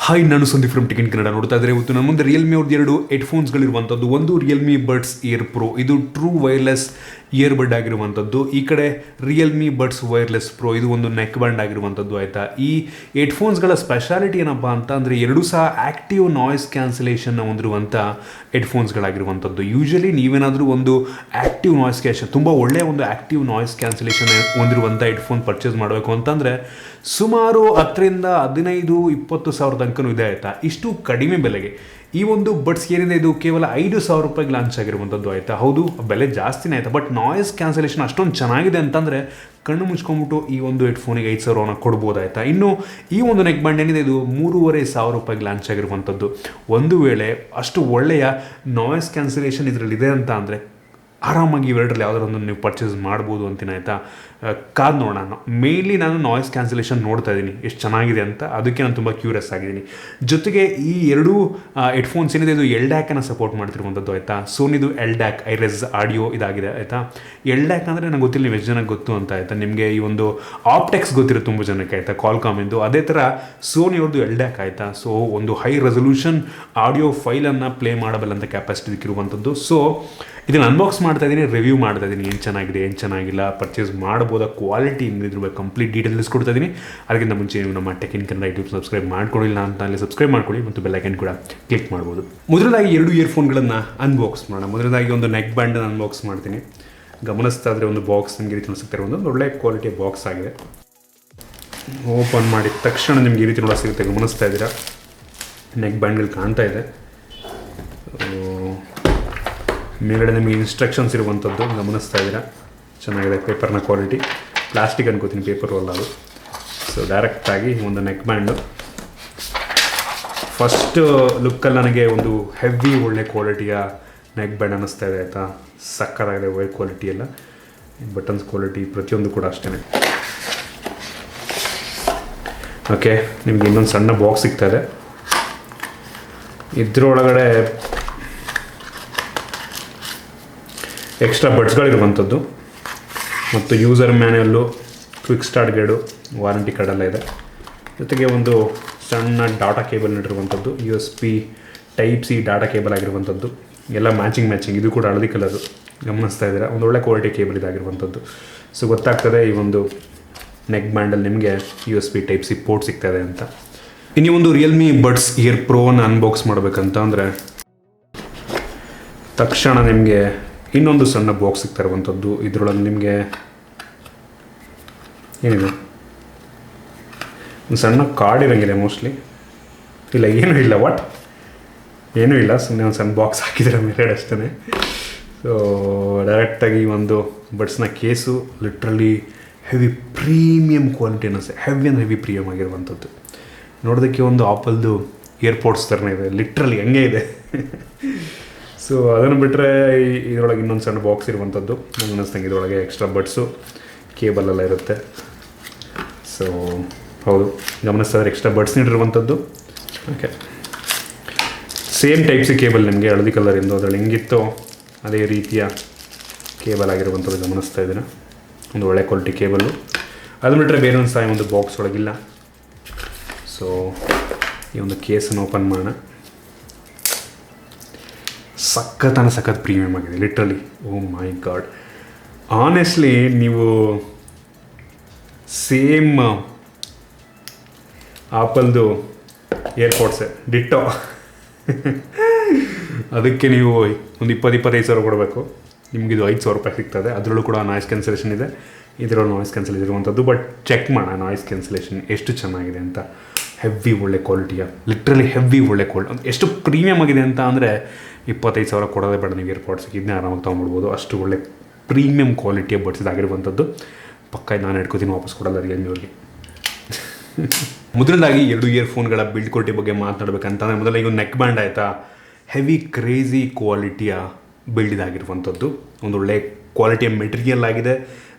Hi, ನಾನು Sandeep from ticket Kannada ನೋಡ್ತಾ ಇದ್ದಾರೆ. ಇವತ್ತು ನನ್ನ ಮುಂದೆ ರಿಯಲ್ಮಿ ಅವ್ರದ್ದು ಎರಡು ಹೆಡ್ಫೋನ್ಸ್ಗಳಿರುವಂಥದ್ದು. ಒಂದು ರಿಯಲ್ಮಿ ಬಡ್ಸ್ ಏರ್ ಪ್ರೋ, ಇದು ಟ್ರೂ ವೈರ್ಲೆಸ್ ಇಯರ್ಬಡ್ ಆಗಿರುವಂಥದ್ದು. ಈ ಕಡೆ ರಿಯಲ್ಮಿ ಬಡ್ಸ್ ವೈರ್ಲೆಸ್ ಪ್ರೋ, ಇದು ಒಂದು ನೆಕ್ ಬ್ಯಾಂಡ್ ಆಗಿರುವಂಥದ್ದು. ಆಯಿತಾ, ಈ ಹೆಡ್ಫೋನ್ಸ್ಗಳ ಸ್ಪೆಷಾಲಿಟಿ ಏನಪ್ಪ ಅಂತ ಅಂದರೆ ಎರಡೂ ಸಹ ಆ್ಯಕ್ಟಿವ್ ನಾಯ್ಸ್ ಕ್ಯಾನ್ಸಲೇಷನ್ನ ಹೊಂದಿರುವಂಥ ಹೆಡ್ಫೋನ್ಸ್ಗಳಾಗಿರುವಂಥದ್ದು. ಯೂಶಲಿ ನೀವೇನಾದರೂ ಒಂದು ಆ್ಯಕ್ಟಿವ್ ನಾಯ್ಸ್ ಕ್ಯಾನ್ಸಲೇಷನ್, ತುಂಬ ಒಳ್ಳೆಯ ಒಂದು ಆ್ಯಕ್ಟಿವ್ ನಾಯ್ಸ್ ಕ್ಯಾನ್ಸಲೇಷನ್ ಹೊಂದಿರುವಂಥ ಹೆಡ್ಫೋನ್ ಪರ್ಚೇಸ್ ಮಾಡಬೇಕು ಅಂತಂದರೆ ಸುಮಾರು 10,000-15,000-20,000 ತನಕನೂ ಇದೆ. ಆಯಿತಾ, ಇಷ್ಟು ಕಡಿಮೆ ಬೆಲೆಗೆ ಈ ಒಂದು ಬಡ್ಸ್ ಏನಿದೆ ಇದು ಕೇವಲ 5,000 ರೂಪಾಯಿಗೆ ಲಾಂಚ್ ಆಗಿರುವಂಥದ್ದು. ಆಯಿತಾ, ಹೌದು, ಬೆಲೆ ಜಾಸ್ತಿನೇ ಆಯಿತಾ, ಬಟ್ ನಾಯ್ಸ್ ಕ್ಯಾನ್ಸಲೇಷನ್ ಅಷ್ಟೊಂದು ಚೆನ್ನಾಗಿದೆ ಅಂತಂದರೆ ಕಣ್ಣು ಮುಚ್ಕೊಂಡ್ಬಿಟ್ಟು ಈ ಒಂದು ಹೆಡ್ಫೋನಿಗೆ 5,000 ಕೊಡ್ಬೋದಾಯ್ತಾ. ಇನ್ನು ಈ ಒಂದು ನೆಕ್ ಬ್ಯಾಂಡ್ ಏನಿದೆ ಇದು 3,500 ರೂಪಾಯಿಗೆ ಲಾಂಚ್ ಆಗಿರುವಂಥದ್ದು. ಒಂದು ವೇಳೆ ಅಷ್ಟು ಒಳ್ಳೆಯ ನಾಯ್ಸ್ ಕ್ಯಾನ್ಸಲೇಷನ್ ಇದರಲ್ಲಿದೆ ಅಂತ ಅಂದರೆ ಆರಾಮಾಗಿ ಇವೆರಡರಲ್ಲಿ ಯಾವುದಾದ್ರು ಒಂದು ನೀವು ಪರ್ಚೇಸ್ ಮಾಡ್ಬೋದು ಅಂತೀನಿ. ಆಯಿತಾ, ಕಾದು ನೋಡೋಣ. ಮೇನ್ಲಿ ನಾನು ನಾಯ್ಸ್ ಕ್ಯಾನ್ಸಲೇಷನ್ ನೋಡ್ತಾ ಇದ್ದೀನಿ ಎಷ್ಟು ಚೆನ್ನಾಗಿದೆ ಅಂತ, ಅದಕ್ಕೆ ನಾನು ತುಂಬ ಕ್ಯೂರಿಯಸ್ ಆಗಿದ್ದೀನಿ. ಜೊತೆಗೆ ಈ ಎರಡೂ ಹೆಡ್ಫೋನ್ಸ್ ಏನಿದೆ ಇದು ಎಲ್ಡ್ಯಾಕನ್ನು ಸಪೋರ್ಟ್ ಮಾಡ್ತಿರುವಂಥದ್ದು. ಆಯಿತಾ, ಸೋನಿದು ಎಲ್ಡ್ಯಾಕ್ ಐರೆಸ್ ಆಡಿಯೋ ಇದಾಗಿದೆ. ಆಯಿತಾ, ಎಲ್ಡ್ಯಾಕ್ ಅಂದರೆ ನಂಗೆ ಗೊತ್ತಿಲ್ಲ, ನೀವು ಎಷ್ಟು ಜನಕ್ಕೆ ಗೊತ್ತು ಅಂತ. ಆಯಿತಾ, ನಿಮಗೆ ಈ ಒಂದು ಆಪ್ಟೆಕ್ಸ್ ಗೊತ್ತಿರೋ ತುಂಬ ಜನಕ್ಕೆ. ಆಯಿತಾ, ಕಾಲ್ಕಾಮಿಂದು ಅದೇ ಥರ ಸೋನಿಯವ್ರದ್ದು ಎಲ್ಡ್ಯಾಕ್. ಆಯಿತಾ, ಸೊ ಒಂದು ಹೈ ರೆಸೊಲ್ಯೂಷನ್ ಆಡಿಯೋ ಫೈಲನ್ನು ಪ್ಲೇ ಮಾಡಬಲ್ಲಂಥ ಕೆಪಾಸಿಟಿ ಇರುವಂಥದ್ದು. ಸೊ ಇದನ್ನು ಅನ್ಬಾಕ್ಸ್ ಮಾಡ್ತಾ ಇದ್ದೀನಿ, ರಿವ್ಯೂ ಮಾಡ್ತಾ ಇದ್ದೀನಿ, ಏನು ಚೆನ್ನಾಗಿದೆ ಏನು ಚೆನ್ನಾಗಿಲ್ಲ, ಪರ್ಚೇಸ್ ಮಾಡ್ಬೋದಾ, ಕ್ವಾಲಿಟಿ ಹೆಂಗಿದ್ರ ಬಗ್ಗೆ ಕಂಪ್ಲೀಟ್ ಡೀಟೇಲ್ಸ್ ಕೊಡ್ತಾ ಇದ್ದೀನಿ. ಅದಕ್ಕಿಂತ ಮುಂಚೆ ನೀವು ನಮ್ಮ ಟಿಕೆಟ್ ಕನ್ನಡ ಯೂಟ್ಯೂಬ್ ಸಬ್ಸ್ಕ್ರೈಬ್ ಮಾಡ್ಕೊಳ್ಳಿಲ್ಲ ಅಂತ ಅಲ್ಲಿ ಸಬ್ಸ್ಕ್ರೈಬ್ ಮಾಡ್ಕೊಳ್ಳಿ ಮತ್ತು ಬೆಲ್ ಐಕನ್ ಕೂಡ ಕ್ಲಿಕ್ ಮಾಡ್ಬೋದು. ಮೊದಲದಾಗಿ ಎರಡು ಇಯರ್ಫೋನ್ಗಳನ್ನು ಅನ್ಬಾಕ್ಸ್ ಮಾಡೋಣ. ಮೊದಲದಾಗಿ ಒಂದು ನೆಕ್ ಬ್ಯಾಂಡನ್ನು ಅನ್ಬಾಕ್ಸ್ ಮಾಡ್ತೀನಿ. ಗಮನಿಸ್ತಾ ಇದ್ರೆ ಒಂದು ಬಾಕ್ಸ್ ನಿಮಗೆ ಈ ರೀತಿ ಅನಿಸುತ್ತೆ, ಒಂದು ಒಳ್ಳೆ ಕ್ವಾಲಿಟಿಯ ಬಾಕ್ಸ್ ಆಗಿದೆ. ಓಪನ್ ಮಾಡಿದ ತಕ್ಷಣ ನಿಮ್ಗೆ ಈ ರೀತಿ ನೋಡೋ ಸಿಗುತ್ತೆ, ಗಮನಿಸ್ತಾ ಇದ್ದೀರಾ. ನೆಕ್ ಬ್ಯಾಂಡ್ಗಳು ಕಾಣ್ತಾ ಇದೆ. ಮೇಲ್ಗಡೆ ನಿಮಗೆ ಇನ್ಸ್ಟ್ರಕ್ಷನ್ಸ್ ಇರುವಂಥದ್ದು ಗಮನಿಸ್ತಾ ಇದ್ದೀರಾ. ಚೆನ್ನಾಗಿದೆ ಪೇಪರ್ನ ಕ್ವಾಲಿಟಿ. ಪ್ಲಾಸ್ಟಿಕ್ ಅನ್ಕೋತೀನಿ, ಪೇಪರ್ ಅಲ್ಲ ಅದು. ಸೊ ಡೈರೆಕ್ಟಾಗಿ ಒಂದು ನೆಕ್ ಬ್ಯಾಂಡು. ಫಸ್ಟ್ ಲುಕ್ಕಲ್ಲಿ ನನಗೆ ಒಂದು ಹೆವಿ ಒಳ್ಳೆ ಕ್ವಾಲಿಟಿಯ ನೆಕ್ ಬ್ಯಾಂಡ್ ಅನ್ನಿಸ್ತಾ ಇದೆ. ಆಯಿತಾ, ಸಕ್ಕತ್ತಾಗಿದೆ ವೈರ್ ಕ್ವಾಲಿಟಿ ಎಲ್ಲ, ಬಟನ್ಸ್ ಕ್ವಾಲಿಟಿ ಪ್ರತಿಯೊಂದು ಕೂಡ ಅಷ್ಟೇ. ಓಕೆ, ನಿಮಗೆ ಇನ್ನೊಂದು ಸಣ್ಣ ಬಾಕ್ಸ್ ಸಿಗ್ತಾಯಿದೆ. ಇದರೊಳಗಡೆ ಎಕ್ಸ್ಟ್ರಾ ಬಡ್ಸ್ಗಳಿರುವಂಥದ್ದು ಮತ್ತು user manual, quick start guide, warranty ಕಾರ್ಡೆಲ್ಲ ಇದೆ. ಜೊತೆಗೆ ಒಂದು ಸಣ್ಣ ಡಾಟಾ ಕೇಬಲ್ ಇಟ್ಟಿರುವಂಥದ್ದು, USB Type-C ಡಾಟಾ ಕೇಬಲ್ ಆಗಿರುವಂಥದ್ದು. ಎಲ್ಲ ಮ್ಯಾಚಿಂಗ್. ಇದು ಕೂಡ ಹಳದಿ ಕಲರು, ಗಮನಿಸ್ತಾ ಇದ್ದೀರಾ. ಒಂದು ಒಳ್ಳೆ ಕ್ವಾಲಿಟಿ ಕೇಬಲ್ ಇದಾಗಿರುವಂಥದ್ದು. ಸೊ ಗೊತ್ತಾಗ್ತದೆ ಈ ಒಂದು ನೆಕ್ ಬ್ಯಾಂಡಲ್ಲಿ ನಿಮಗೆ USB Type-C ಪೋರ್ಟ್ ಸಿಗ್ತಾಯಿದೆ ಅಂತ. ಇನ್ನು ಒಂದು ರಿಯಲ್ಮಿ ಬಡ್ಸ್ ಏರ್ ಪ್ರೋನ ಅನ್ಬಾಕ್ಸ್ ಮಾಡಬೇಕಂತ ಅಂದರೆ ತಕ್ಷಣ ನಿಮಗೆ ಇನ್ನೊಂದು ಸಣ್ಣ ಬಾಕ್ಸ್ ಸಿಗ್ತಾ ಇರುವಂಥದ್ದು. ಇದರೊಳಗೆ ನಿಮಗೆ ಏನಿದೆ, ಒಂದು ಸಣ್ಣ ಕಾರ್ಡ್ ಇರೋಂಗಿದೆ ಮೋಸ್ಟ್ಲಿ. ಇಲ್ಲ, ಏನೂ ಇಲ್ಲ, ಏನೂ ಇಲ್ಲ, ಸುಮ್ಮನೆ ಒಂದು ಸಣ್ಣ ಬಾಕ್ಸ್ ಹಾಕಿದ್ದಾರೆ ಮೇಲ್ಗಡೆ ಅಷ್ಟೇ. ಸೊ ಡೈರೆಕ್ಟಾಗಿ ಒಂದು ಬಡ್ಸ್ನ case literally heavy premium quality ಅನ್ನಿಸುತ್ತೆ. ಹೆವಿ ಪ್ರೀಮಿಯಮ್ ಆಗಿರುವಂಥದ್ದು. ನೋಡೋದಕ್ಕೆ ಒಂದು ಆಪಲ್ದು ಏರ್ಪೋರ್ಟ್ಸ್ ಥರನೇ ಇದೆ, ಲಿಟ್ರಲಿ ಹಂಗೆ ಇದೆ. ಸೊ ಅದನ್ನು ಬಿಟ್ಟರೆ ಇದರೊಳಗೆ ಇನ್ನೊಂದು ಸಣ್ಣ ಬಾಕ್ಸ್ ಇರುವಂಥದ್ದು. ನಂಗೆ ಅನ್ನಿಸ್ತಂಗೆ ಇದರೊಳಗೆ ಎಕ್ಸ್ಟ್ರಾ ಬಡ್ಸು ಕೇಬಲೆಲ್ಲ ಇರುತ್ತೆ. ಸೊ ಹೌದು, ಗಮನಿಸ್ತಾಯಿದ್ರೆ ಎಕ್ಸ್ಟ್ರಾ ಬಡ್ಸ್ ನೀಡಿರುವಂಥದ್ದು. ಓಕೆ, ಸೇಮ್ Type-C ಕೇಬಲ್ ನಿಮಗೆ ಹಳದಿ ಕಲರಿಂದ ಅದರಲ್ಲಿ ಹೆಂಗಿತ್ತೋ ಅದೇ ರೀತಿಯ ಕೇಬಲ್ ಆಗಿರುವಂಥದ್ದು ಗಮನಿಸ್ತಾ ಇದ್ದೀರಾ. ಒಂದು ಒಳ್ಳೆ ಕ್ವಾಲಿಟಿ ಕೇಬಲ್ಲು. ಅದು ಬಿಟ್ಟರೆ ಬೇರೆ ಒಂದು ಒಂದು ಬಾಕ್ಸ್ ಒಳಗಿಲ್ಲ. ಸೊ ಈ ಒಂದು ಕೇಸನ್ನು ಓಪನ್ ಮಾಡೋಣ. ಸಖತ್ ಪ್ರೀಮಿಯಮ್ ಆಗಿದೆ ಲಿಟ್ರಲಿ. ಓ ಮೈ ಗಾಡ್, ಆನೆಸ್ಟ್ಲಿ ನೀವು ಸೇಮ್ ಆಪಲ್ದು ಏರ್ಪೋರ್ಟ್ಸೆ ಡಿಟ್ಟೋ. ಅದಕ್ಕೆ ನೀವು ಒಂದು 20-25 ಸಾವಿರ ಕೊಡಬೇಕು. ನಿಮಗಿದು 5,000 ರೂಪಾಯಿ ಸಿಗ್ತದೆ. ಅದರಲ್ಲೂ ಕೂಡ ನಾಯ್ಸ್ ಕ್ಯಾನ್ಸಲೇಷನ್ ಇದೆ. ಇದರಲ್ಲೂ ನಾಯ್ಸ್ ಕ್ಯಾನ್ಸಲೇಷನ್ ಇರುವಂಥದ್ದು. ಬಟ್ ಚೆಕ್ ಮಾಡೋಣ ನಾಯ್ಸ್ ಕ್ಯಾನ್ಸಲೇಷನ್ ಎಷ್ಟು ಚೆನ್ನಾಗಿದೆ ಅಂತ. ಹೆವಿ ಒಳ್ಳೆ ಕ್ವಾಲಿಟಿಯ, ಲಿಟ್ರಲಿ ಹೆವಿ ಒಳ್ಳೆ ಕ್ವಾಲಿಟಿ. ಎಷ್ಟು ಪ್ರೀಮಿಯಮ್ ಆಗಿದೆ ಅಂತ ಅಂದರೆ 25 ಸಾವಿರ ಕೊಡೋದೇ ಬೇಡ ನೀವು ಏರ್ಪಾಡ್ಸಿಗೆ. ಇದನ್ನೇ ಆರಾಮಾಗಿ ತೊಗೊಂಡ್ಬಿಡ್ಬೋದು. ಅಷ್ಟು ಒಳ್ಳೆ ಪ್ರೀಮಿಯಮ್ ಕ್ವಾಲಿಟಿಯ ಬಡ್ಸಿದಾಗಿರುವಂಥದ್ದು. ಪಕ್ಕ ನಾನು ಹಿಡ್ಕೋತೀನಿ, ವಾಪಸ್ ಕೊಡೋಲ್ಲ ರಿಯಲ್ಮಿ ಅವ್ರಿಗೆ. ಮೊದಲದಾಗಿ ಎರಡು ಇಯರ್ಫೋನ್ಗಳ ಬಿಲ್ಡ್ ಕ್ವಾಲಿಟಿ ಬಗ್ಗೆ ಮಾತನಾಡಬೇಕಂತಂದರೆ ಮೊದಲಾಗಿ ಒಂದು ನೆಕ್ ಬ್ಯಾಂಡ್. ಆಯಿತಾ, ಹೆವಿ ಕ್ರೇಜಿ ಕ್ವಾಲಿಟಿಯ ಬಿಲ್ಡ್ ಇದಾಗಿರುವಂಥದ್ದು. ಒಂದು ಒಳ್ಳೆ ಕ್ವಾಲಿಟಿಯ ಮೆಟೀರಿಯಲ್ ಆಗಿದೆ.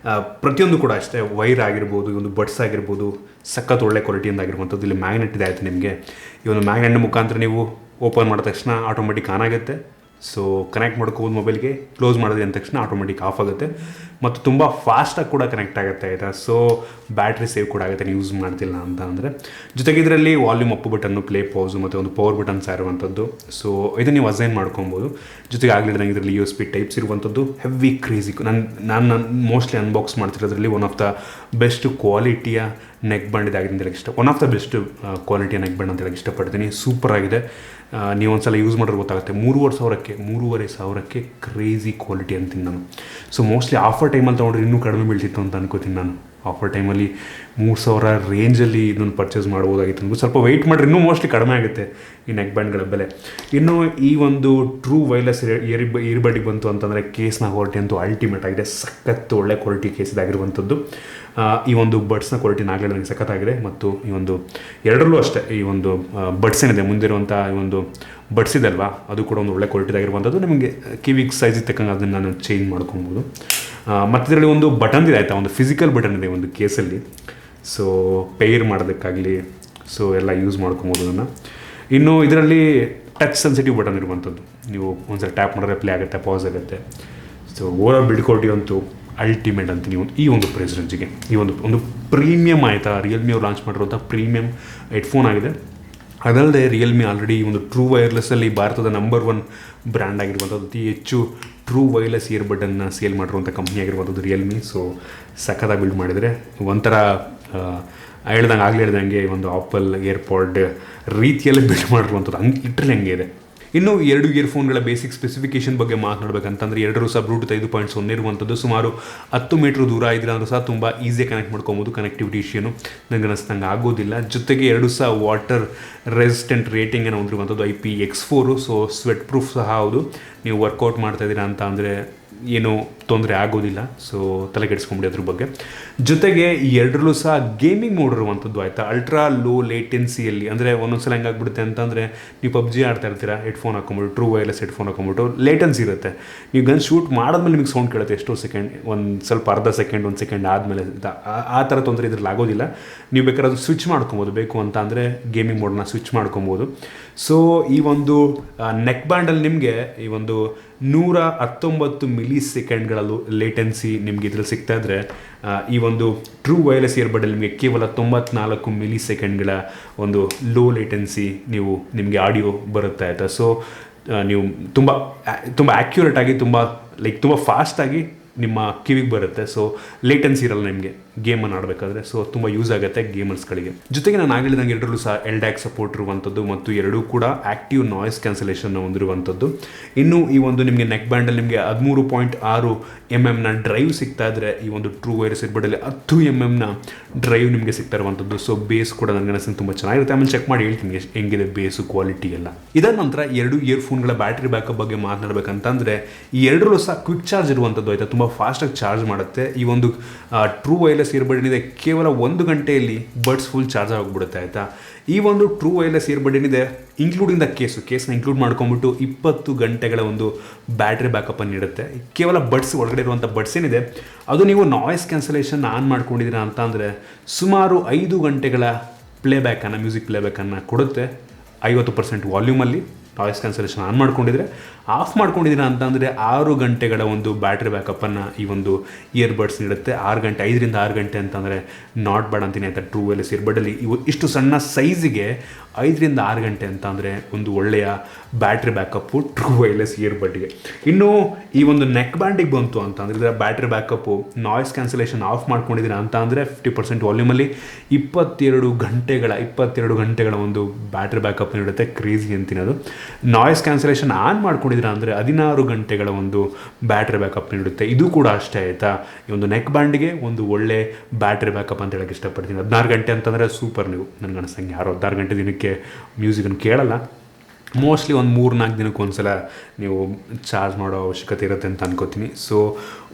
ಪ್ರತಿಯೊಂದು ಕೂಡ ಅಷ್ಟೇ, ವೈರ್ ಆಗಿರ್ಬೋದು, ಈ ಒಂದು ಬಡ್ಸ್ ಆಗಿರ್ಬೋದು, ಸಖತ್ ಒಳ್ಳೆ ಕ್ವಾಲಿಟಿಯಿಂದ ಆಗಿರುವಂಥದ್ದು. ಇಲ್ಲಿ ಮ್ಯಾಗ್ನೆಟ್ ಇದೆ. ಆಯಿತು, ನಿಮಗೆ ಈ ಒಂದು ಮ್ಯಾಗ್ನೆಟ್ನ ಮುಖಾಂತರ ನೀವು ಓಪನ್ ಮಾಡಿದ ತಕ್ಷಣ ಆಟೋಮೆಟಿಕ್ ಆನ್ ಆಗುತ್ತೆ. ಸೊ ಕನೆಕ್ಟ್ ಮಾಡ್ಕೋಬೋದು ಮೊಬೈಲ್ಗೆ, ಕ್ಲೋಸ್ ಮಾಡಿದ್ರಿ ಅಂದ ತಕ್ಷಣ ಆಟೋಮೆಟಿಕ್ ಆಫ್ ಆಗುತ್ತೆ ಮತ್ತು ತುಂಬ ಫಾಸ್ಟಾಗಿ ಕೂಡ ಕನೆಕ್ಟ್ ಆಗುತ್ತೆ ಆಯಿತಾ. ಸೊ ಬ್ಯಾಟ್ರಿ ಸೇವ್ ಕೂಡ ಆಗುತ್ತೆ ನೀವು ಯೂಸ್ ಮಾಡ್ತಿಲ್ಲ ಅಂತ ಅಂದರೆ. ಜೊತೆಗೆ ಇದರಲ್ಲಿ ವಾಲ್ಯೂಮ್ ಅಪ್ ಬಟನ್ನು, ಪ್ಲೇ ಪೌಸು ಮತ್ತು ಒಂದು ಪವರ್ ಬಟನ್ಸ್ ಇರುವಂಥದ್ದು. ಸೊ ಇದನ್ನು ನೀವು ಅಸೈನ್ ಮಾಡ್ಕೊಬೋದು. ಜೊತೆಗೆ ಆಗಲಿದ್ದಂಗೆ ಇದರಲ್ಲಿ USB ಟೈಪ್ಸ್ ಇರುವಂಥದ್ದು ಹೆವಿ ಕ್ರೇಜಿ. ನಾನು ಮೋಸ್ಟ್ಲಿ ಅನ್ಬಾಕ್ಸ್ ಮಾಡ್ತಿರೋದ್ರಲ್ಲಿ ಒನ್ ಆಫ್ ದ ಬೆಸ್ಟ್ ಕ್ವಾಲಿಟಿಯ ನೆಕ್ ಬ್ಯಾಂಡ್ ಇದಾಗಿದೆ ಅಂತ ಹೇಳಕ್ಕೆ ಒನ್ ಆಫ್ ದ ಬೆಸ್ಟ್ ಕ್ವಾಲಿಟಿಯ ನೆಕ್ ಬ್ಯಾಂಡ್ ಅಂತ ಹೇಳಕ್ಕೆ ಇಷ್ಟಪಡ್ತೀನಿ. ಸೂಪರ್ ಆಗಿದೆ. ನೀವು ಒಂದು ಸಲ ಯೂಸ್ ಮಾಡಿದ್ರೆ ಗೊತ್ತಾಗುತ್ತೆ. 3,500ಕ್ಕೆ ಕ್ರೇಜಿ ಕ್ವಾಲಿಟಿ ಅಂತೀನಿ ನಾನು. ಸೊ ಮೋಸ್ಟ್ಲಿ ಆಫರ್ ಟೈಮಲ್ಲಿ ತೊಗೊಂಡ್ರೆ ಇನ್ನೂ ಕಡಿಮೆ ಬೀಳ್ತಿತ್ತು ಅಂತ ಅನ್ಕೋತೀನಿ ನಾನು. ಆಫರ್ ಟೈಮಲ್ಲಿ 3,000 ರೇಂಜಲ್ಲಿ ಇದನ್ನು ಪರ್ಚೇಸ್ ಮಾಡ್ಬೋದಾಗಿತ್ತು. ನನಗೂ ಸ್ವಲ್ಪ ವೆಯ್ಟ್ ಮಾಡಿದ್ರೆ ಇನ್ನೂ ಮೋಸ್ಟ್ಲಿ ಕಡಿಮೆ ಆಗುತ್ತೆ ಈ ನೆಕ್ ಬ್ಯಾಂಡ್ಗಳ ಬೆಲೆ. ಇನ್ನು ಈ ಒಂದು ಟ್ರೂ ವೈರ್ಲೆಸ್ ಇಯರ್ಬಡ್ಗೆ ಬಂತು ಅಂತಂದರೆ ಕೇಸ್ನ ಕ್ವಾಲಿಟಿ ಅಂತೂ ಅಲ್ಟಿಮೇಟ್ ಆಗಿದೆ. ಸಖತ್ತು ಒಳ್ಳೆ ಕ್ವಾಲಿಟಿ ಕೇಸ್ ಇದಾಗಿರುವಂಥದ್ದು. ಈ ಒಂದು ಬಡ್ಸ್ನ ಕ್ವಾಲಿಟಿ ನಾಗಲೇ ನನಗೆ ಸಖತ್ತಾಗಿದೆ. ಮತ್ತು ಈ ಒಂದು ಎರಡರಲ್ಲೂ ಅಷ್ಟೇ, ಈ ಒಂದು ಬಡ್ಸ್ ಏನಿದೆ ಮುಂದಿರುವಂಥ ಈ ಒಂದು ಬಡ್ಸ್ ಇದೆ ಅಲ್ವಾ, ಅದು ಕೂಡ ಒಂದು ಒಳ್ಳೆ ಕ್ವಾಲಿಟಿದಾಗಿರುವಂಥದ್ದು. ನಿಮಗೆ ಕಿವಿಗೆ ಸೈಜಿಗೆ ತಕ್ಕಂಗೆ ಅದನ್ನು ನಾನು ಚೇಂಜ್ ಮಾಡ್ಕೊಬೋದು. ಮತ್ತು ಇದರಲ್ಲಿ ಒಂದು ಬಟನ್ ಇದೆ ಆಯಿತಾ, ಒಂದು ಫಿಸಿಕಲ್ ಬಟನ್ ಇದೆ ಒಂದು ಕೇಸಲ್ಲಿ. ಸೊ ಪೇರ್ ಮಾಡೋದಕ್ಕಾಗಲಿ ಸೊ ಎಲ್ಲ ಯೂಸ್ ಮಾಡ್ಕೊಬೋದು ಅದನ್ನು. ಇನ್ನು ಇದರಲ್ಲಿ ಟಚ್ ಸೆನ್ಸಿಟಿವ್ ಬಟನ್ ಇರುವಂಥದ್ದು. ನೀವು ಒಂದ್ಸಲ ಟ್ಯಾಪ್ ಮಾಡಿದ್ರೆ ಪ್ಲೇ ಆಗುತ್ತೆ, ಪಾಸ್ ಆಗುತ್ತೆ. ಸೊ ಓವರ್ ಬಿಲ್ಡ್ ಕ್ವಾಲಿಟಿ ಅಂತೂ ಅಲ್ಟಿಮೇಟ್ ಅಂತೀನಿ ಈ ಒಂದು ಪ್ರೈಸ್ ರೇಂಜಿಗೆ. ಈ ಒಂದು ಪ್ರೀಮಿಯಮ್ ಆಯಿತಾ, ರಿಯಲ್ಮಿ ಅವ್ರು ಲಾಂಚ್ ಮಾಡಿರುವಂಥ ಪ್ರೀಮಿಯಮ್ ಹೆಡ್ಫೋನ್ ಆಗಿದೆ. ಅದಲ್ಲದೆ ರಿಯಲ್ಮಿ ಆಲ್ರೆಡಿ ಒಂದು ಟ್ರೂ ವೈರ್ಲೆಸ್ಸಲ್ಲಿ ಭಾರತದ ನಂಬರ್ 1 ಬ್ರ್ಯಾಂಡ್ ಆಗಿರುವಂಥದ್ದು, ಅತಿ ಹೆಚ್ಚು ಟ್ರೂ ವೈರ್ಲೆಸ್ ಇಯರ್ಬಡನ್ನು ಸೇಲ್ ಮಾಡಿರುವಂಥ ಕಂಪ್ನಿ ಆಗಿರುವಂಥದ್ದು ರಿಯಲ್ಮಿ. ಸೊ ಸಖತ್ತಾಗಿ ಬಿಲ್ಡ್ ಮಾಡಿದರೆ ಒಂಥರ ಹೇಳ್ದಂಗೆ ಒಂದು ಆಪಲ್ ಏರ್ಪಾಡ್ ರೀತಿಯಲ್ಲಿ ಬಿಲ್ಡ್ ಮಾಡಿರುವಂಥದ್ದು, ಲಿಟ್ರಲಿ ಹಂಗೆ ಇದೆ. ಇನ್ನು 2 ಇಯರ್ಫೋನ್ಗಳ ಬೇಸಿಕ್ ಸ್ಪೆಸಿಫಿಕೇಷನ್ ಬಗ್ಗೆ ಮಾತನಾಡಬೇಕಂತಂದರೆ, ಎರಡರೂ ಸಹ ಬ್ಲೂಟೂತ್ 5.0 ಇರುವಂಥದ್ದು. ಸುಮಾರು 10 ಮೀಟ್ರ್ ದೂರ ಇದ್ರೆ ಅಂದರೂ ಸಹ ತುಂಬ ಈಸಿಯಾಗಿ ಕನೆಕ್ಟ್ ಮಾಡ್ಕೊಬೋದು. ಕನೆಕ್ಟಿವಿಟಿ ಇಶ್ಯೂನು ನನಗೆ ಅನ್ನಿಸ್ದಂಗೆ ಆಗೋದಿಲ್ಲ. ಜೊತೆಗೆ ಎರಡೂ ಸಹ ವಾಟರ್ ರೆಸಿಸ್ಟೆಂಟ್ ರೇಟಿಂಗನ್ನು ಹೊಂದಿರುವಂಥದ್ದು IPX4. ಸೊ ಸ್ವೆಟ್ ಪ್ರೂಫ್ ಸಹ ಹೌದು. ನೀವು ವರ್ಕೌಟ್ ಮಾಡ್ತಾಯಿದ್ದೀರಾ ಅಂತ ಅಂದರೆ ಏನೂ ತೊಂದರೆ ಆಗೋದಿಲ್ಲ. ಸೊ ತಲೆ ಕೆಡಿಸ್ಕೊಂಬಿಡಿ ಅದ್ರ ಬಗ್ಗೆ. ಜೊತೆಗೆ ಈ ಎರಡರಲ್ಲೂ ಸಹ ಗೇಮಿಂಗ್ ಮೋಡ್ ಇರುವಂಥದ್ದು ಆಯಿತಾ, ಅಲ್ಟ್ರಾ ಲೋ ಲೇಟೆನ್ಸಿಯಲ್ಲಿ. ಅಂದರೆ ಒಂದೊಂದ್ಸಲ ಹೆಂಗಾಗ್ಬಿಡುತ್ತೆ ಅಂತಂದರೆ, ನೀವು PUBG ಆಡ್ತಾ ಇರ್ತೀರಾ, ಹೆಡ್ಫೋನ್ ಹಾಕೊಂಬಿಟ್ಟು, ಟ್ರೂ ವೈರ್ಲೆಸ್ ಹೆಡ್ಫೋನ್ ಹಾಕೊಂಬಿಟ್ಟು, ಲೇಟೆನ್ಸಿ ಇರುತ್ತೆ. ನೀವು ಗನ್ ಶೂಟ್ ಮಾಡಿದ್ಮೇಲೆ ನಿಮಗೆ ಸೌಂಡ್ ಕೇಳುತ್ತೆ ಎಷ್ಟೋ ಸೆಕೆಂಡ್, ಒಂದು ಸ್ವಲ್ಪ ಅರ್ಧ ಸೆಕೆಂಡ್, 1 ಸೆಕೆಂಡ್ ಆದಮೇಲೆ. ಆ ಥರ ತೊಂದರೆ ಇದ್ರಲ್ಲಿ ಆಗೋದಿಲ್ಲ. ನೀವು ಬೇಕಾದ್ರೆ ಅದು ಸ್ವಿಚ್ ಮಾಡ್ಕೊಬೋದು, ಬೇಕು ಅಂತ ಅಂದರೆ ಗೇಮಿಂಗ್ ಮೋಡ್ನ ಸ್ವಿಚ್ ಮಾಡ್ಕೊಬೋದು. ಸೊ ಈ ಒಂದು ನೆಕ್ ಬ್ಯಾಂಡಲ್ಲಿ ನಿಮಗೆ ಈ ಒಂದು 119 ಮಿಲಿ ಸೆಕೆಂಡ್ಗಳಲ್ಲೂ ಲೇಟೆನ್ಸಿ ನಿಮಗೆ ಇದ್ರಲ್ಲಿ ಸಿಗ್ತಾ ಇದ್ದರೆ, ಈ ಒಂದು ಟ್ರೂ ವೈರ್ಲೆಸ್ ಇಯರ್ಬಡಲ್ಲಿ ನಿಮಗೆ ಕೇವಲ 94 ಮಿಲಿ ಸೆಕೆಂಡ್ಗಳ ಒಂದು ಲೋ ಲೇಟೆನ್ಸಿ ನಿಮಗೆ ಆಡಿಯೋ ಬರುತ್ತೆ ಆಯಿತಾ. ಸೊ ನೀವು ತುಂಬ ಆ್ಯಕ್ಯುರೇಟಾಗಿ, ತುಂಬ ಫಾಸ್ಟಾಗಿ ನಿಮ್ಮ ಕಿವಿಗೆ ಬರುತ್ತೆ. ಸೊ ಲೇಟೆನ್ಸಿ ಇರಲ್ಲ ನಿಮಗೆ ಗೇಮನ್ನು ಆಡಬೇಕಾದ್ರೆ. ಸೊ ತುಂಬ ಯೂಸ್ ಆಗುತ್ತೆ ಗೇಮರ್ಸ್ಗಳಿಗೆ. ಜೊತೆಗೆ ನಾನು ಹೇಳಿದಂಗೆ ಎರಡರಲ್ಲೂ ಸಹ LDAC ಸಪೋರ್ಟ್ ಇರುವಂಥದ್ದು ಮತ್ತು ಎರಡೂ ಕೂಡ ಆ್ಯಕ್ಟಿವ್ ನಾಯ್ಸ್ ಕ್ಯಾನ್ಸಲೇಷನ್ ಹೊಂದಿರುವಂಥದ್ದು. ಇನ್ನು ಈ ಒಂದು ನಿಮಗೆ ನೆಕ್ ಬ್ಯಾಂಡಲ್ಲಿ ನಿಮಗೆ 13.6 mm ಡ್ರೈವ್ ಸಿಗ್ತಾ ಇದ್ದರೆ, ಈ ಒಂದು ಟ್ರೂ ವೈರ್ಲೆಸ್ ಇಯರ್ಬಡಲ್ಲಿ 10 mm ಡ್ರೈವ್ ನಿಮಗೆ ಸಿಗ್ತಾ ಇರುವಂಥದ್ದು. ಸೊ ಬೇಸ್ ಕೂಡ ನನಗೆ ಅನಿಸ್ತಂಗೆ ತುಂಬ ಚೆನ್ನಾಗಿರುತ್ತೆ. ಆಮೇಲೆ ಚೆಕ್ ಮಾಡಿ ಹೇಳ್ತೀನಿ ಹೆಂಗಿದೆ ಬೇಸು ಕ್ವಾಲಿಟಿ ಎಲ್ಲ. ಇದಾದ ನಂತರ 2 ಇಯರ್ಫೋನ್ಗಳ ಬ್ಯಾಟ್ರಿ ಬ್ಯಾಕಪ್ ಬಗ್ಗೆ ಮಾತನಾಡಬೇಕಂತಂದರೆ, ಈ ಎರಡರಲ್ಲೂ ಸಹ ಕ್ವಿಕ್ ಚಾರ್ಜ್ ಇರುವಂಥದ್ದು ಆಯಿತಾ, ತುಂಬ ಫಾಸ್ಟಾಗಿ ಚಾರ್ಜ್ ಮಾಡುತ್ತೆ. ಈ ಒಂದು ಟ್ರೂ ವೈರ್ಲೆಸ್ ಇಯರ್ಬಡ್ ಏನಿದೆ, ಕೇವಲ 1 ಗಂಟೆಯಲ್ಲಿ ಬಡ್ಸ್ ಫುಲ್ ಚಾರ್ಜ್ ಆಗಿಬಿಡುತ್ತೆ ಆಯಿತಾ. ಈ ಒಂದು ಟ್ರೂ ವೈರ್ಲೆಸ್ ಇಯರ್ಬಡ್ ಏನಿದೆ, ಇನ್ಕ್ಲೂಡಿಂಗ್ ದ ಕೇಸ್ನ ಇನ್ಕ್ಲೂಡ್ ಮಾಡ್ಕೊಂಬಿಟ್ಟು 20 ಗಂಟೆಗಳ ಒಂದು ಬ್ಯಾಟ್ರಿ ಬ್ಯಾಕಪ್ಪನ್ನು ನೀಡುತ್ತೆ. ಕೇವಲ ಬಡ್ಸ್ ಒಳಗಡೆ ಇರುವಂಥ ಬಡ್ಸ್ ಏನಿದೆ, ಅದು ನೀವು ನಾಯ್ಸ್ ಕ್ಯಾನ್ಸಲೇಷನ್ ಆನ್ ಮಾಡ್ಕೊಂಡಿದ್ದೀರಾ ಅಂತ ಅಂದರೆ ಸುಮಾರು 5 ಗಂಟೆಗಳ ಪ್ಲೇಬ್ಯಾಕನ್ನು, ಮ್ಯೂಸಿಕ್ ಪ್ಲೇಬ್ಯಾಕನ್ನು ಕೊಡುತ್ತೆ. 50% ವಾಲ್ಯೂಮಲ್ಲಿ ನಾಯ್ಸ್ ಕ್ಯಾನ್ಸಲೇಷನ್ ಆನ್ ಮಾಡ್ಕೊಂಡಿದ್ರೆ. ಆಫ್ ಮಾಡ್ಕೊಂಡಿದ್ದೀರಾ ಅಂತ ಅಂದರೆ 6 ಗಂಟೆಗಳ ಒಂದು ಬ್ಯಾಟ್ರಿ ಬ್ಯಾಕಪ್ಪನ್ನು ಈ ಒಂದು ಇಯರ್ಬಡ್ಸ್ ನೀಡುತ್ತೆ. 5ರಿಂದ 6 ಗಂಟೆ ಅಂತಂದರೆ ನಾಟ್ ಬ್ಯಾಡ್ ಅಂತೀನಿ ಆಯಿತಾ. ಟ್ರೂ ವೈರ್ಲೆಸ್ ಇಯರ್ಬಡಲ್ಲಿ ಇಷ್ಟು ಸಣ್ಣ ಸೈಜಿಗೆ 5ರಿಂದ 6 ಗಂಟೆ ಅಂತ ಅಂದರೆ ಒಂದು ಒಳ್ಳೆಯ ಬ್ಯಾಟ್ರಿ ಬ್ಯಾಕಪ್ಪು ಟ್ರೂ ವೈರ್ಲೆಸ್ ಇಯರ್ಬಡ್ಗೆ. ಇನ್ನು ಈ ಒಂದು ನೆಕ್ ಬ್ಯಾಂಡಿಗೆ ಬಂತು ಅಂತಂದರೆ, ಇದರ battery backup noise cancellation of ಮಾಡ್ಕೊಂಡಿದ್ದೀರಾ ಅಂತ ಅಂದರೆ 50% ವಾಲ್ಯೂಮಲ್ಲಿ 22 ಗಂಟೆಗಳ ಒಂದು ಬ್ಯಾಟ್ರಿ ಬ್ಯಾಕಪ್ ನೀಡುತ್ತೆ. ಕ್ರೇಜಿ ಅಂತೀನಿ ಅದು. ನಾಯ್ಸ್ ಕ್ಯಾನ್ಸಲೇಷನ್ ಆನ್ ಮಾಡ್ಕೊಂಡಿದ್ದೀರಾ ಅಂದರೆ 16 ಗಂಟೆಗಳ ಒಂದು ಬ್ಯಾಟ್ರಿ ಬ್ಯಾಕಪ್ ನೀಡುತ್ತೆ. ಇದು ಕೂಡ ಅಷ್ಟೇ ಆಯಿತಾ. ಈ ಒಂದು ನೆಕ್ ಬ್ಯಾಂಡ್ಗೆ ಒಂದು ಒಳ್ಳೆ ಬ್ಯಾಟ್ರಿ ಬ್ಯಾಕಪ್ ಅಂತ ಹೇಳಕ್ಕೆ ಇಷ್ಟಪಡ್ತೀನಿ. 16 ಗಂಟೆ ಅಂತಂದರೆ ಸೂಪರ್. ನೀವು ನನಗೆ ಅನಿಸ್ತಂಗೆ ಯಾರು 16 ಗಂಟೆ ದಿನಕ್ಕೆ ಮ್ಯೂಸಿಕನ್ನು ಕೇಳಲ್ಲ. ಮೋಸ್ಟ್ಲಿ ಒಂದು 3-4 ದಿನಕ್ಕೆ ಒಂದ್ಸಲ ನೀವು ಚಾರ್ಜ್ ಮಾಡೋ ಅವಶ್ಯಕತೆ ಇರುತ್ತೆ ಅಂತ ಅನ್ಕೋತೀನಿ. ಸೊ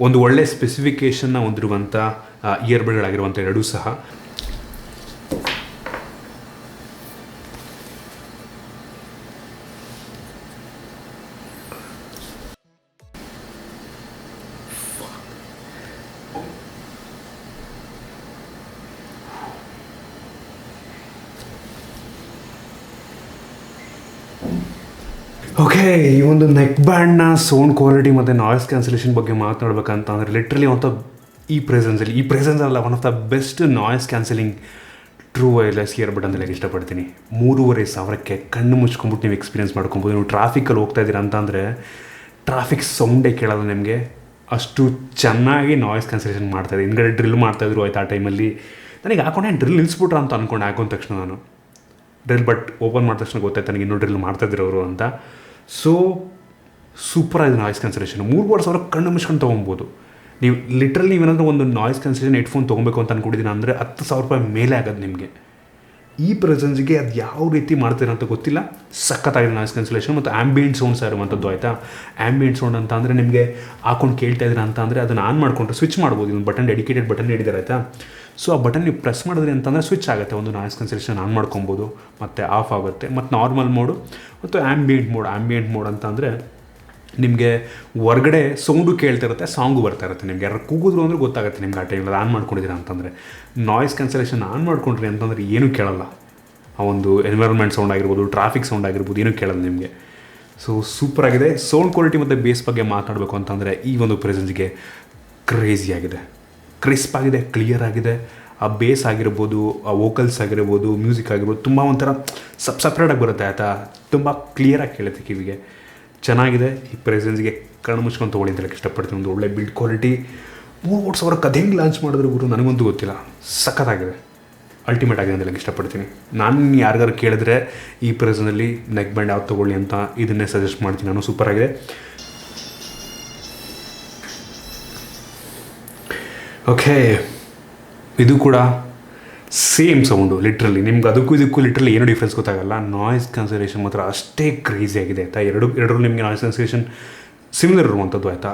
ಒಂದು ಒಳ್ಳೆ ಸ್ಪೆಸಿಫಿಕೇಷನ್ನ ಹೊಂದಿರುವಂಥ ಇಯರ್ಬಡ್ಗಳಾಗಿರುವಂಥ ಎರಡೂ ಸಹ. ಓಕೆ, ಈ ಒಂದು ನೆಕ್ ಬ್ಯಾಂಡ್ನ ಸೌಂಡ್ ಕ್ವಾಲಿಟಿ ಮತ್ತು ನಾಯ್ಸ್ ಕ್ಯಾನ್ಸಲೇಷನ್ ಬಗ್ಗೆ ಮಾತನಾಡ್ಬೇಕಂತ ಅಂದರೆ ಲಿಟ್ರಲಿ ಈ ಪ್ರೆಸೆನ್ಸ್ ಅಲ್ಲ, one of the best noise cancelling true wireless earbud ಅಂತ ಹೇಳಕ್ಕೆ ಇಷ್ಟಪಡ್ತೀನಿ. 3,500ಕ್ಕೆ ಕಣ್ಣು ಮುಚ್ಕೊಂಬಿಟ್ಟು ನೀವು ಎಕ್ಸ್ಪೀರಿಯನ್ಸ್ ಮಾಡ್ಕೊಬೋದು. ನೀವು ಟ್ರಾಫಿಕಲ್ಲಿ ಹೋಗ್ತಾ ಇದ್ದೀರಾ ಅಂತಂದರೆ ಟ್ರಾಫಿಕ್ ಸೌಂಡೇ ಕೇಳೋದು ನಿಮಗೆ, ಅಷ್ಟು ಚೆನ್ನಾಗಿ ನಾಯ್ಸ್ ಕ್ಯಾನ್ಸಲೇಷನ್ ಮಾಡ್ತಾಯಿದೆ. ಹಿಂದ್ಗಡೆ ಡ್ರಿಲ್ ಮಾಡ್ತಾಯಿದ್ರು ಆಯ್ತು. ಆ ಟೈಮಲ್ಲಿ ನನಗೆ ಹಾಕೊಂಡೆ ಡ್ರಿಲ್ ನಿಲ್ಲಿಸ್ಬಿಟ್ರು ಅಂತ ಅಂದ್ಕೊಂಡು ಹಾಕೊಂಡ ತಕ್ಷಣ ನಾನು ಬಟ್ ಓಪನ್ ಮಾಡಿದ ತಕ್ಷಣ ಗೊತ್ತಾಯ್ತು ನನಗೆ ಇನ್ನೂ ಡ್ರಿಲ್ ಮಾಡ್ತಾಯಿದ್ರು ಅವರು ಅಂತ. So ಸೂಪರಾಗಿದೆ noise cancellation. 3,500 ಕಣ್ಣು ಮುಚ್ಕೊಂಡು ತೊಗೊಬೋದು. ನೀವು ಲಿಟ್ರಲಿ ನೀವೇನಾದರೂ ಒಂದು ನಾಯ್ಸ್ ಕ್ಯಾನ್ಸಲೇಷನ್ ಹೆಡ್ಫೋನ್ ತೊಗೊಬೇಕು ಅಂತ ಅಂದ್ಕೊಂಡಿದ್ದೀನಿ ಅಂದರೆ ₹10,000 ಮೇಲೆ ಆಗೋದು ನಿಮಗೆ. ಈ ಪ್ರೆಸೆನ್ಸ್ಗೆ ಅದು ಯಾವ ರೀತಿ ಮಾಡ್ತೀರ ಅಂತ ಗೊತ್ತಿಲ್ಲ. ಸಖತ್ತಾಗಿದೆ ನಾಯ್ಸ್ ಕ್ಯಾನ್ಸಲೇಷನ್ ಮತ್ತು ಆ್ಯಂಬಿಯೆಂಟ್ ಸೌಂಡ್ಸ್ ಇರುವಂಥದ್ದು ಆಯಿತಾ. ಆ್ಯಂಬಿಯೆಂಟ್ ಸೌಂಡ್ ಅಂತ ಅಂದರೆ ನಿಮಗೆ ಹಾಕೊಂಡು ಕೇಳ್ತಾ ಇದ್ದೀರಾ ಅಂತ ಅಂದರೆ ಅದನ್ನು ಆನ್ ಮಾಡಿಕೊಂಡ್ರೆ ಸ್ವಿಚ್ ಮಾಡ್ಬೋದು. ಒಂದು ಬಟನ್, ಡೆಡಿಕೇಟೆಡ್ ಬಟನ್ ಹಿಡಿದಾರೆ ಆಯಿತಾ. ಸೊ ಆ ಬಟನ್ ನೀವು ಪ್ರೆಸ್ ಮಾಡಿದ್ರಿ ಅಂತಂದರೆ ಸ್ವಿಚ್ ಆಗುತ್ತೆ. ಒಂದು ನಾಯ್ಸ್ ಕ್ಯಾನ್ಸಲೇಷನ್ ಆನ್ ಮಾಡ್ಕೊಬೋದು ಮತ್ತು ಆಫ್ ಆಗುತ್ತೆ. ಮತ್ತು ನಾರ್ಮಲ್ ಮೋಡು ಮತ್ತು ಆ್ಯಂಬಿಯೆಂಟ್ ಮೋಡ್ ಅಂತ ಅಂದರೆ ನಿಮಗೆ ಹೊರಗಡೆ ಸೌಂಡು ಕೇಳ್ತಿರುತ್ತೆ, ಸಾಂಗು ಬರ್ತಾ ಇರುತ್ತೆ. ನಿಮ್ಗೆ ಯಾರು ಕೂಗಿದ್ರು ಅಂದರೆ ಗೊತ್ತಾಗುತ್ತೆ ನಿಮ್ಗೆ ಆ ಟೈಮಲ್ಲಿ ಅದು ಆನ್ ಮಾಡ್ಕೊಂಡಿದ್ದೀರಾ ಅಂತಂದರೆ. ನಾಯ್ಸ್ ಕ್ಯಾನ್ಸಲೇಷನ್ ಆನ್ ಮಾಡ್ಕೊಂಡ್ರಿ ಅಂತಂದರೆ ಏನೂ ಕೇಳಲ್ಲ. ಆ ಒಂದು ಎನ್ವಿರಾನ್ಮೆಂಟ್ ಸೌಂಡ್ ಆಗಿರ್ಬೋದು, ಟ್ರಾಫಿಕ್ ಸೌಂಡ್ ಆಗಿರ್ಬೋದು, ಏನೂ ಕೇಳಲ್ಲ ನಿಮಗೆ. ಸೊ ಸೂಪರಾಗಿದೆ. ಸೌಂಡ್ ಕ್ವಾಲಿಟಿ ಮತ್ತು ಬೇಸ್ ಬಗ್ಗೆ ಮಾತಾಡಬೇಕು ಅಂತಂದರೆ ಈ ಒಂದು ಪ್ರೆಸೆನ್ಸ್ಗೆ ಕ್ರೇಜಿಯಾಗಿದೆ, ಕ್ರಿಸ್ಪ್ ಆಗಿದೆ, ಕ್ಲಿಯರ್ ಆಗಿದೆ. ಆ ಬೇಸ್ ಆಗಿರ್ಬೋದು, ಆ ವೋಕಲ್ಸ್ ಆಗಿರ್ಬೋದು, ಮ್ಯೂಸಿಕ್ ಆಗಿರ್ಬೋದು, ತುಂಬ ಒಂಥರ ಸಪ್ರೇಟಾಗಿ ಬರುತ್ತೆ ಆಯಿತಾ. ತುಂಬ ಕ್ಲಿಯರಾಗಿ ಕೇಳುತ್ತೆ ಕಿವಿಗೆ. ಚೆನ್ನಾಗಿದೆ. ಈ ಪ್ರೆಸೆನ್ಸ್ಗೆ ಕಣ್ಣು ಮುಚ್ಕೊಂಡು ತೊಗೊಳ್ಳಿ ಅಂತ ಹೇಳಕ್ಕೆ ಇಷ್ಟಪಡ್ತೀನಿ. ಒಂದು ಒಳ್ಳೆ ಬಿಲ್ಡ್ ಕ್ವಾಲಿಟಿ. 3,000 ಅದು ಹೆಂಗೆ ಲಾಂಚ್ ಮಾಡಿದ್ರು ಗುರು ನನಗಂತೂ ಗೊತ್ತಿಲ್ಲ. ಸಖತ್ತಾಗಿದೆ, ಅಲ್ಟಿಮೇಟ್ ಆಗಿದೆ ಅಂತ ಹೇಳಕ್ಕೆ ಇಷ್ಟಪಡ್ತೀನಿ. ನಾನು ಯಾರಿಗಾರು ಕೇಳಿದ್ರೆ ಈ ಪ್ರೆಸೆನ್ಸಲ್ಲಿ ನೆಕ್ ಬ್ಯಾಂಡ್ ಯಾವ್ದು ತೊಗೊಳ್ಳಿ ಅಂತ ಇದನ್ನೇ ಸಜೆಸ್ಟ್ ಮಾಡ್ತೀನಿ ನಾನು. ಸೂಪರಾಗಿದೆ. ಓಕೆ, ಇದು ಕೂಡ ಸೇಮ್ ಸೌಂಡು. ಲಿಟ್ರಲಿ ನಿಮ್ಗೆ ಇದಕ್ಕೂ ಲಿಟ್ರಲಿ ಏನೂ ಡಿಫ್ರೆನ್ಸ್ ಗೊತ್ತಾಗಲ್ಲ. ನಾಯ್ಸ್ ಕ್ಯಾನ್ಸಲೇಷನ್ ಮಾತ್ರ ಅಷ್ಟೇ ಕ್ರೇಜಿ ಆಗಿದೆ ಆಯಿತಾ. ಎರಡರಲ್ಲೂ ನಿಮಗೆ ನಾಯ್ಸ್ ಕ್ಯಾನ್ಸಲೇಷನ್ ಸಿಮಿಲರ್ ಇರುವಂಥದ್ದು ಆಯಿತಾ.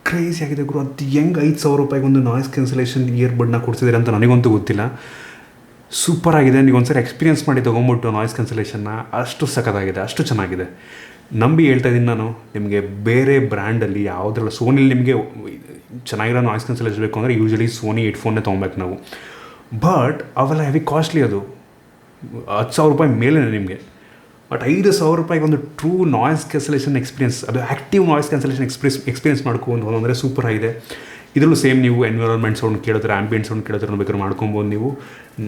ಕ್ರೇಜಿ ಆಗಿದೆ ಗುರು. ಅದು ಹೆಂಗೆ ₹5,000 ಒಂದು ನಾಯ್ಸ್ ಕ್ಯಾನ್ಸಲೇಷನ್ ಇಯರ್ಬಡ್ನ ಕೊಡ್ಸಿದ್ದೀರ ಅಂತ ನನಗಂತೂ ಗೊತ್ತಿಲ್ಲ. ಸೂಪರಾಗಿದೆ. ನೀವು ಒಂದ್ಸರಿ ಎಕ್ಸ್ಪೀರಿಯನ್ಸ್ ಮಾಡಿ ತೊಗೊಂಬಿಟ್ಟು ನಾಯ್ಸ್ ಕ್ಯಾನ್ಸಲೇಷನ್ನ ಅಷ್ಟು ಸಖತ್ತಾಗಿದೆ, ಅಷ್ಟು ಚೆನ್ನಾಗಿದೆ. ನಂಬಿ ಹೇಳ್ತಾ ಇದ್ದೀನಿ ನಾನು. ನಿಮಗೆ ಬೇರೆ ಬ್ರ್ಯಾಂಡಲ್ಲಿ ಯಾವುದ್ರಲ್ಲ, ಸೋನಿಲಿ ನಿಮಗೆ ಚೆನ್ನಾಗಿರೋ ನಾಯ್ಸ್ ಕ್ಯಾನ್ಸಲೇಷನ್ ಬೇಕು ಅಂದರೆ ಯೂಶ್ವಲಿ ಸೋನಿ ಹೆಡ್ಫೋನ್ನೇ ತೊಗೊಬೇಕು ನಾವು. ಬಟ್ ಅವೆಲ್ಲ ಹೆವಿ ಕಾಸ್ಟ್ಲಿ. ಅದು ₹10,000 ಮೇಲೆ ನಿಮಗೆ. ಬಟ್ ₹5,000 ಒಂದು ಟ್ರೂ ನಾಯ್ಸ್ ಕ್ಯಾನ್ಸಲೇಷನ್ ಎಕ್ಸ್ಪೀರಿಯನ್ಸ್, ಅದು ಆ್ಯಕ್ಟಿವ್ ನಾಯ್ಸ್ ಕ್ಯಾನ್ಸಲೇಷನ್ ಎಕ್ಸ್ಪೀರಿಯನ್ಸ್ ಮಾಡ್ಕೊಂಡು ಅಂದರೆ ಸೂಪರ್ ಆಗಿದೆ. ಇದರಲ್ಲೂ ಸೇಮ್ ನೀವು ಎನ್ವಿರಾನ್ಮೆಂಟ್ ಸೌಂಡ್ ಕೇಳಿದ್ರೆ, ಆ್ಯಂಬಿಯೆಂಟ್ ಸೌಂಡ್ ಕೇಳಿದ್ರೆ ಬೇಕಾದ್ರೆ ಮಾಡ್ಕೊಬೋದು. ನೀವು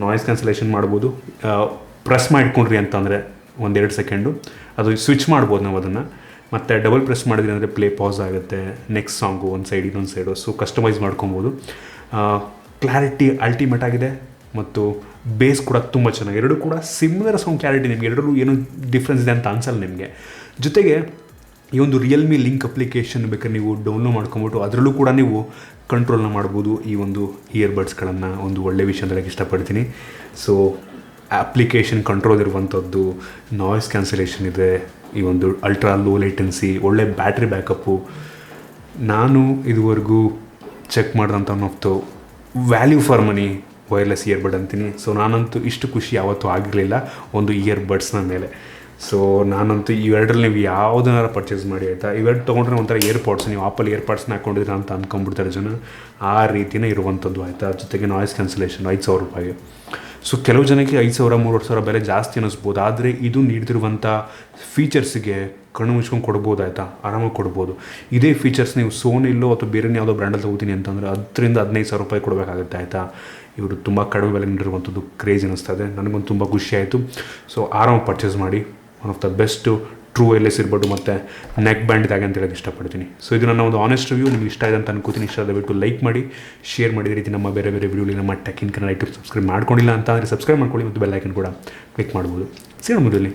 ನಾಯ್ಸ್ ಕ್ಯಾನ್ಸಲೇಷನ್ ಮಾಡ್ಬೋದು. ಪ್ರೆಸ್ ಮಾಡಿಕೊಂಡ್ರಿ ಅಂತಂದರೆ 1-2 ಸೆಕೆಂಡು ಅದು ಸ್ವಿಚ್ ಮಾಡ್ಬೋದು ನಾವು ಅದನ್ನು. ಮತ್ತು ಡಬಲ್ ಪ್ರೆಸ್ ಮಾಡಿದ್ರಿ ಅಂದರೆ ಪ್ಲೇ ಪಾಸ್ ಆಗುತ್ತೆ. ನೆಕ್ಸ್ಟ್ ಸಾಂಗು ಒಂದು ಸೈಡ್ ಇನ್ನೊಂದು ಸೈಡು. ಸೊ ಕಸ್ಟಮೈಸ್ ಮಾಡ್ಕೊಬೋದು. ಕ್ಲಾರಿಟಿ ಅಲ್ಟಿಮೇಟ್ ಆಗಿದೆ ಮತ್ತು ಬೇಸ್ ಕೂಡ ತುಂಬ ಚೆನ್ನಾಗಿ. ಎರಡೂ ಕೂಡ ಸಿಮಿಲರ್ ಸೌಂಡ್ ಕ್ಲಾರಿಟಿ. ನಿಮಗೆ ಎರಡರಲ್ಲೂ ಏನೂ ಡಿಫ್ರೆನ್ಸ್ ಇದೆ ಅಂತ ಅನ್ಸಲ್ಲ ನಿಮಗೆ. ಜೊತೆಗೆ ಈ ಒಂದು ರಿಯಲ್ಮಿ ಲಿಂಕ್ ಅಪ್ಲಿಕೇಶನ್ ಬೇಕಾದ್ರೆ ನೀವು ಡೌನ್ಲೋಡ್ ಮಾಡ್ಕೊಂಬಿಟ್ಟು ಅದರಲ್ಲೂ ಕೂಡ ನೀವು ಕಂಟ್ರೋಲ್ನ ಮಾಡ್ಬೋದು ಈ ಒಂದು ಇಯರ್ಬಡ್ಸ್ಗಳನ್ನು. ಒಂದು ಒಳ್ಳೆಯ ವಿಷಯ ಅಂತ ಹೇಳಕ್ಕೆ ಇಷ್ಟಪಡ್ತೀನಿ. ಸೊ ಅಪ್ಲಿಕೇಶನ್ ಕಂಟ್ರೋಲ್ ಇರುವಂಥದ್ದು, ನಾಯ್ಸ್ ಕ್ಯಾನ್ಸಲೇಷನ್ ಇದೆ, ಈ ಒಂದು ಅಲ್ಟ್ರಾ ಲೋ ಲೇಟೆನ್ಸಿ, ಒಳ್ಳೆ ಬ್ಯಾಟ್ರಿ ಬ್ಯಾಕಪ್ಪು. ನಾನು ಇದುವರೆಗೂ ಚೆಕ್ ಮಾಡಿದಂಥ ಒಂದು value for money wireless earbud ಅಂತೀನಿ. ಸೊ ನಾನಂತೂ ಇಷ್ಟು ಖುಷಿ ಯಾವತ್ತೂ ಆಗಿರಲಿಲ್ಲ ಒಂದು ಇಯರ್ಬಡ್ಸ್ನ ಮೇಲೆ. ಸೊ ನಾನಂತೂ ಇವೆರಡರಲ್ಲಿ ನೀವು ಯಾವುದನ್ನಾರು ಪರ್ಚೇಸ್ ಮಾಡಿ ಆಯಿತಾ. ಇವೆರಡು ತೊಗೊಂಡ್ರೆ ಒಂಥರ ಏರ್ಪಾಡ್ಸ್, ನೀವು ಆಪಲ್ ಏರ್ಪಾಡ್ಸ್ನ ಹಾಕ್ಕೊಂಡಿದ್ದೀರಾ ಅಂತ ಅಂದ್ಕೊಂಡ್ಬಿಡ್ತಾರೆ ಜನ. ಆ ರೀತಿಯೇ ಇರುವಂಥದ್ದು ಆಯಿತಾ. ಜೊತೆಗೆ ನಾಯ್ಸ್ ಕ್ಯಾನ್ಸಲೇಷನ್ ₹5,000. ಸೊ ಕೆಲವು ಜನಕ್ಕೆ 5,000 3,000 ಬೆಲೆ ಜಾಸ್ತಿ ಅನ್ನಿಸ್ಬೋದು. ಆದರೆ ಇದು ನೀಡ್ತಿರುವಂಥ ಫೀಚರ್ಸಿಗೆ ಕಣ್ಣು ಮುಚ್ಕೊಂಡು ಕೊಡ್ಬೋದು ಆಯಿತಾ, ಆರಾಮಾಗಿ ಕೊಡ್ಬೋದು. ಇದೇ ಫೀಚರ್ಸ್ ನೀವು ಸೋನಿಲ್ಲೋ ಅಥವಾ ಬೇರೆ ಯಾವುದೋ ಬ್ರ್ಯಾಂಡಲ್ಲಿ ತೊಗೋತೀನಿ ಅಂತಂದರೆ ₹10,000-15,000 ಕೊಡಬೇಕಾಗುತ್ತೆ ಆಯಿತಾ. ಇವರು ತುಂಬ ಕಡಿಮೆ ಬೆಲೆ ನೀಡಿರುವಂಥದ್ದು ಕ್ರೇಜ್ ಅನ್ನಿಸ್ತದೆ. ನನಗೊಂದು ತುಂಬ ಖುಷಿ ಆಯಿತು. ಸೊ ಆರಾಮಾಗಿ ಪರ್ಚೇಸ್ ಮಾಡಿ. One of the best true wireless ಇರ್ಬೋದು ಮತ್ತು ನೆಕ್ ಬ್ಯಾಂಡ್ ಇದಾಗೆ ಅಂತ ಹೇಳೋಕ್ಕೆ ಇಷ್ಟಪಡ್ತೀನಿ. ಸೊ ಇದು ನನ್ನ ಒಂದು ಆನೆಸ್ಟ್ ರಿವ್ಯೂ. ನಿಮ್ಗೆ ಇಷ್ಟ ಇದೆ ಅಂತ ಅನ್ಕೋತೀನಿ. ಇಷ್ಟ ದಯವಿಟ್ಟು ಲೈಕ್ ಮಾಡಿ, ಶೇರ್ ಮಾಡಿ. ಈ ರೀತಿ ನಮ್ಮ ಬೇರೆ ವಿಡಿಯೋಲಿ ನಮ್ಮ tech in Kannada YouTube subscribe ಮಾಡ್ಕೊಂಡಿಲ್ಲ ಅಂತ ಅಂದರೆ ಸಬ್ಸ್ಕ್ರೈಬ್ ಮಾಡ್ಕೊಳ್ಳಿ ಮತ್ತು ಬೆಲ್ ಐಕನ್ ಕೂಡ ಕ್ಲಿಕ್ ಮಾಡ್ಬೋದು. ಸಿಗೋಣ ಮುಂದೆ.